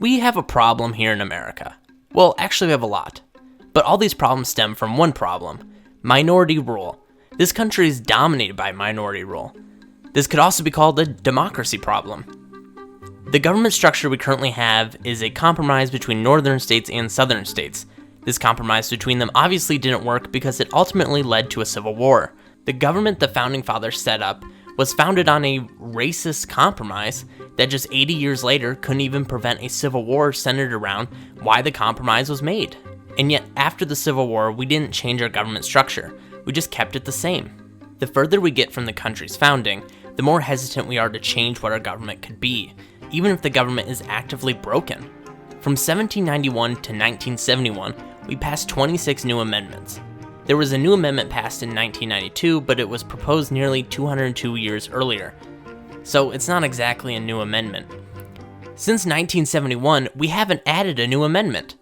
We have a problem here in America. Well, actually we have a lot. But all these problems stem from one problem: minority rule. This country is dominated by minority rule. This could also be called a democracy problem. The government structure we currently have is a compromise between northern states and southern states. This compromise between them obviously didn't work because it ultimately led to a civil war. The government the founding fathers set up was founded on a racist compromise that just 80 years later couldn't even prevent a civil war centered around why the compromise was made. And yet, after the Civil War, we didn't change our government structure. We just kept it the same. The further we get from the country's founding, the more hesitant we are to change what our government could be, even if the government is actively broken. From 1791 to 1971, we passed 26 new amendments. There was a new amendment passed in 1992, but it was proposed nearly 202 years earlier. So it's not exactly a new amendment. Since 1971, we haven't added a new amendment.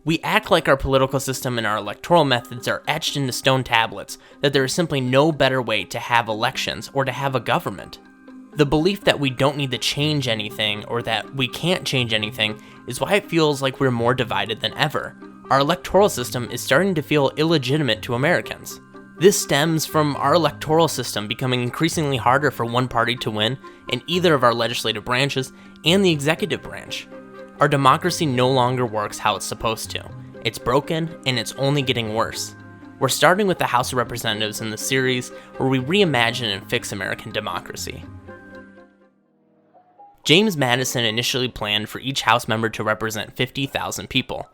We act like our political system and our electoral methods are etched into stone tablets, that there is simply no better way to have elections or to have a government. The belief that we don't need to change anything or that we can't change anything is why it feels like we're more divided than ever. Our electoral system is starting to feel illegitimate to Americans. This stems from our electoral system becoming increasingly harder for one party to win in either of our legislative branches and the executive branch. Our democracy no longer works how it's supposed to. It's broken, and it's only getting worse. We're starting with the House of Representatives in the series where we reimagine and fix American democracy. James Madison initially planned for each House member to represent 50,000 people.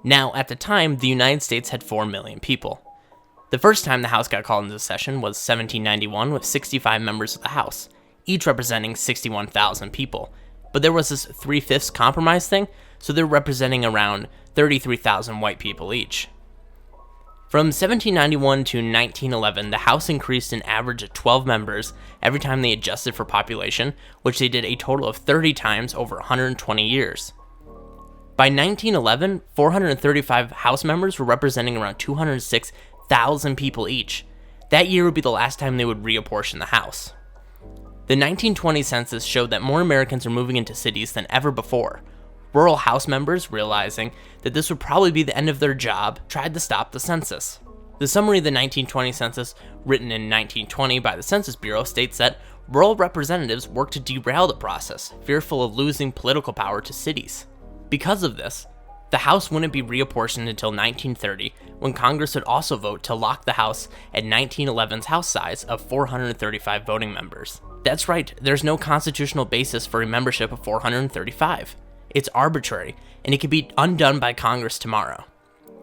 Now, at the time, the United States had 4 million people. The first time the House got called into session was 1791 with 65 members of the House, each representing 61,000 people. But there was this 3/5 compromise thing, so they're representing around 33,000 white people each. From 1791 to 1911, the House increased an average of 12 members every time they adjusted for population, which they did a total of 30 times over 120 years. By 1911, 435 House members were representing around 206,000 people each. That year would be the last time they would reapportion the House. The 1920 census showed that more Americans are moving into cities than ever before. Rural House members, realizing that this would probably be the end of their job, tried to stop the census. The summary of the 1920 census, written in 1920 by the Census Bureau, states that rural representatives worked to derail the process, fearful of losing political power to cities. Because of this, the House wouldn't be reapportioned until 1930, when Congress would also vote to lock the House at 1911's House size of 435 voting members. That's right, there's no constitutional basis for a membership of 435. It's arbitrary, and it can be undone by Congress tomorrow.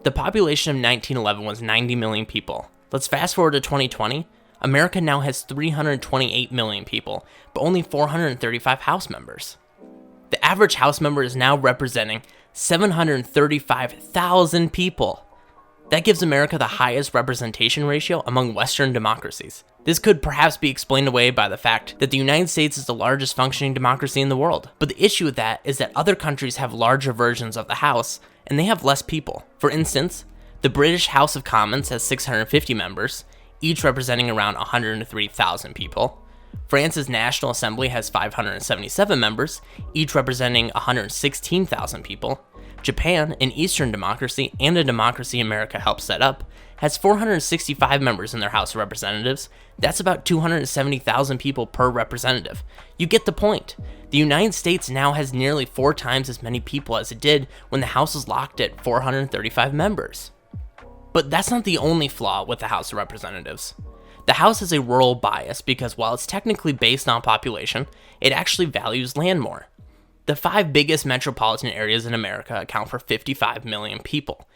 The population of 1911 was 90 million people. Let's fast forward to 2020. America now has 328 million people, but only 435 House members. The average House member is now representing 735,000 people. That gives America the highest representation ratio among Western democracies. This could perhaps be explained away by the fact that the United States is the largest functioning democracy in the world. But the issue with that is that other countries have larger versions of the House, and they have less people. For instance, the British House of Commons has 650 members, each representing around 103,000 people. France's National Assembly has 577 members, each representing 116,000 people. Japan, an Eastern democracy and a democracy America helped set up, has 465 members in their House of Representatives. That's about 270,000 people per representative. You get the point. The United States now has nearly 4 times as many people as it did when the House was locked at 435 members. But that's not the only flaw with the House of Representatives. The House has a rural bias because while it's technically based on population, it actually values land more. The 5 biggest metropolitan areas in America account for 55 million people,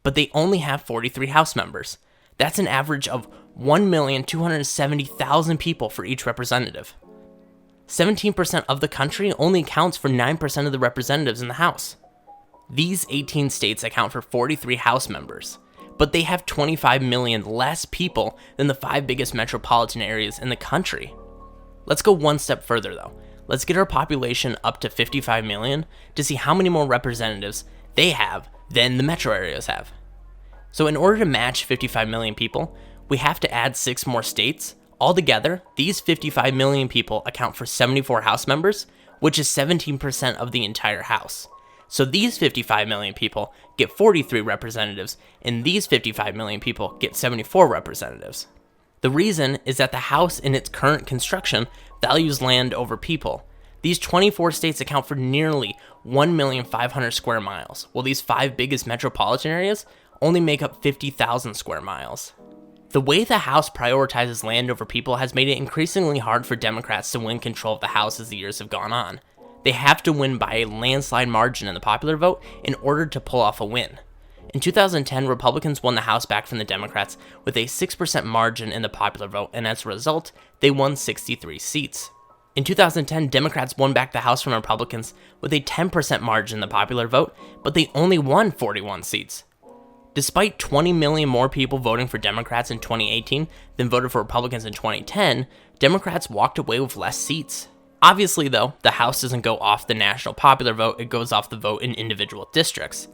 but they only have 43 House members. That's an average of 1,270,000 people for each representative. 17% of the country only accounts for 9% of the representatives in the House. These 18 states account for 43 House members, but they have 25 million less people than the 5 biggest metropolitan areas in the country. Let's go one step further though. Let's get our population up to 55 million to see how many more representatives they have than the metro areas have. So in order to match 55 million people, we have to add 6 more states. Altogether, these 55 million people account for 74 House members, which is 17% of the entire House. So these 55 million people get 43 representatives, and these 55 million people get 74 representatives. The reason is that the House in its current construction values land over people. These 24 states account for nearly 1,500,000 square miles, while these 5 biggest metropolitan areas only make up 50,000 square miles. The way the House prioritizes land over people has made it increasingly hard for Democrats to win control of the House as the years have gone on. They have to win by a landslide margin in the popular vote in order to pull off a win. In 2010, Republicans won the House back from the Democrats with a 6% margin in the popular vote, and as a result, they won 63 seats. In 2010, Democrats won back the House from Republicans with a 10% margin in the popular vote, but they only won 41 seats. Despite 20 million more people voting for Democrats in 2018 than voted for Republicans in 2010, Democrats walked away with less seats. Obviously, though, the House doesn't go off the national popular vote, it goes off the vote in individual districts.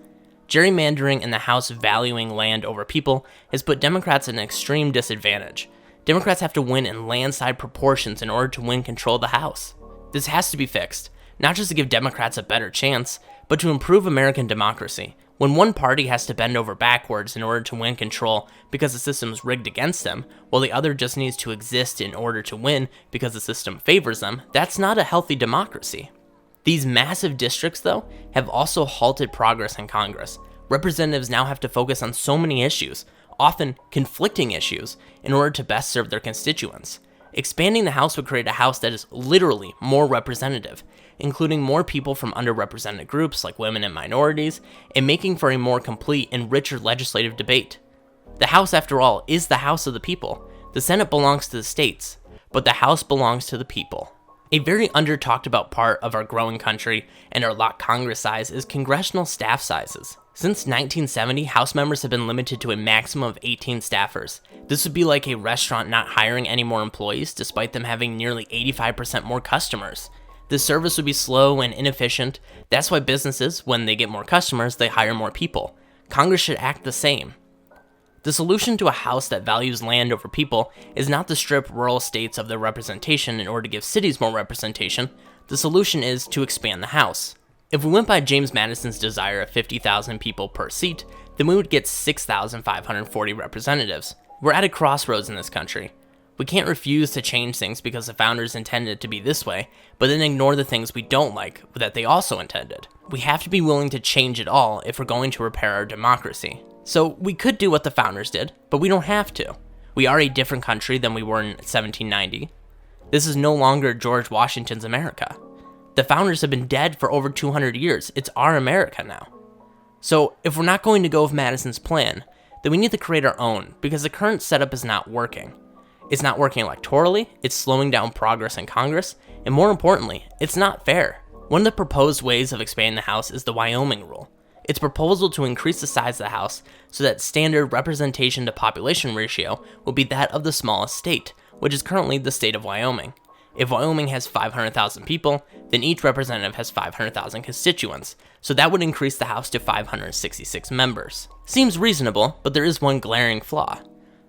Gerrymandering and the House valuing land over people has put Democrats at an extreme disadvantage. Democrats have to win in landslide proportions in order to win control of the House. This has to be fixed, not just to give Democrats a better chance, but to improve American democracy. When one party has to bend over backwards in order to win control because the system's rigged against them, while the other just needs to exist in order to win because the system favors them, that's not a healthy democracy. These massive districts, though, have also halted progress in Congress. Representatives now have to focus on so many issues, often conflicting issues, in order to best serve their constituents. Expanding the House would create a House that is literally more representative, including more people from underrepresented groups like women and minorities, and making for a more complete and richer legislative debate. The House, after all, is the House of the people. The Senate belongs to the states, but the House belongs to the people. A very under-talked about part of our growing country and our locked Congress size is congressional staff sizes. Since 1970, House members have been limited to a maximum of 18 staffers. This would be like a restaurant not hiring any more employees despite them having nearly 85% more customers. This service would be slow and inefficient. That's why businesses, when they get more customers, they hire more people. Congress should act the same. The solution to a House that values land over people is not to strip rural states of their representation in order to give cities more representation. The solution is to expand the House. If we went by James Madison's desire of 50,000 people per seat, then we would get 6,540 representatives. We're at a crossroads in this country. We can't refuse to change things because the founders intended it to be this way, but then ignore the things we don't like that they also intended. We have to be willing to change it all if we're going to repair our democracy. So we could do what the founders did, but we don't have to. We are a different country than we were in 1790. This is no longer George Washington's America. The founders have been dead for over 200 years. It's our America now. So if we're not going to go with Madison's plan, then we need to create our own, because the current setup is not working. It's not working electorally, it's slowing down progress in Congress, and more importantly, it's not fair. One of the proposed ways of expanding the House is the Wyoming rule. Its proposal to increase the size of the House so that standard representation to population ratio will be that of the smallest state, which is currently the state of Wyoming. If Wyoming has 500,000 people, then each representative has 500,000 constituents, so that would increase the House to 566 members. Seems reasonable, but there is one glaring flaw.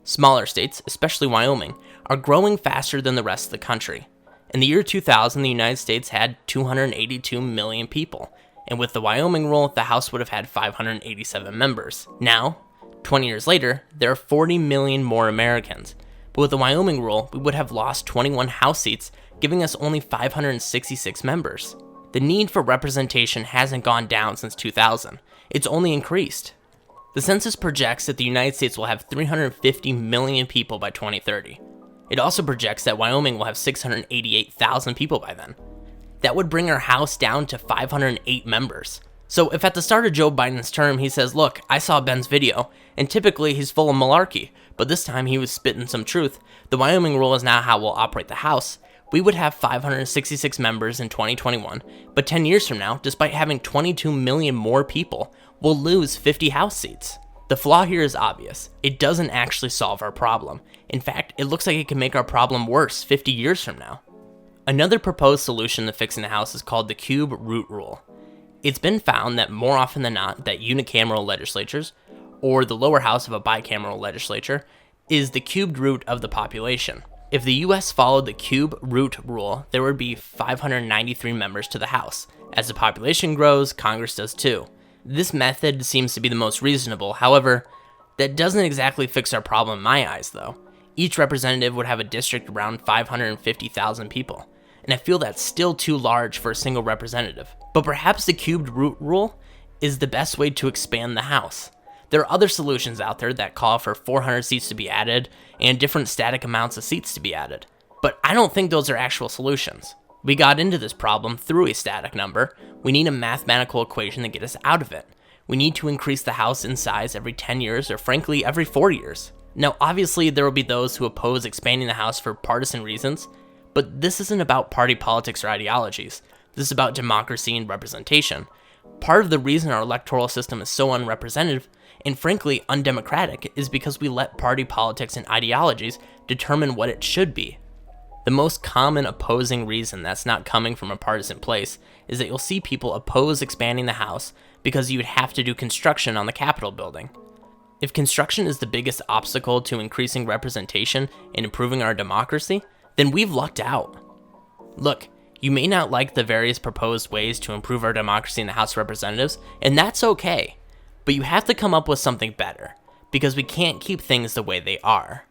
Smaller states, especially Wyoming, are growing faster than the rest of the country. In the year 2000, the United States had 282 million people, and with the Wyoming rule, the House would have had 587 members. Now, 20 years later, there are 40 million more Americans. But with the Wyoming rule, we would have lost 21 House seats, giving us only 566 members. The need for representation hasn't gone down since 2000. It's only increased. The census projects that the United States will have 350 million people by 2030. It also projects that Wyoming will have 688,000 people by then. That would bring our House down to 508 members. So if at the start of Joe Biden's term he says, look, I saw Ben's video, and typically he's full of malarkey, but this time he was spitting some truth, the Wyoming rule is now how we'll operate the House, we would have 566 members in 2021, but 10 years from now, despite having 22 million more people, we'll lose 50 House seats. The flaw here is obvious. It doesn't actually solve our problem. In fact, it looks like it can make our problem worse 50 years from now. Another proposed solution to fixing the House is called the cube root rule. It's been found that more often than not that unicameral legislatures, or the lower house of a bicameral legislature, is the cubed root of the population. If the US followed the cube root rule, there would be 593 members to the House. As the population grows, Congress does too. This method seems to be the most reasonable. However, that doesn't exactly fix our problem in my eyes, though. Each representative would have a district around 550,000 people, and I feel that's still too large for a single representative. But perhaps the cubed root rule is the best way to expand the House. There are other solutions out there that call for 400 seats to be added and different static amounts of seats to be added, but I don't think those are actual solutions. We got into this problem through a static number. We need a mathematical equation to get us out of it. We need to increase the House in size every 10 years or frankly every 4 years. Now obviously there will be those who oppose expanding the House for partisan reasons, but this isn't about party politics or ideologies. This is about democracy and representation. Part of the reason our electoral system is so unrepresentative and frankly undemocratic is because we let party politics and ideologies determine what it should be. The most common opposing reason that's not coming from a partisan place is that you'll see people oppose expanding the House because you would have to do construction on the Capitol building. If construction is the biggest obstacle to increasing representation and improving our democracy, then we've lucked out. Look, you may not like the various proposed ways to improve our democracy in the House of Representatives, and that's okay. But you have to come up with something better, because we can't keep things the way they are.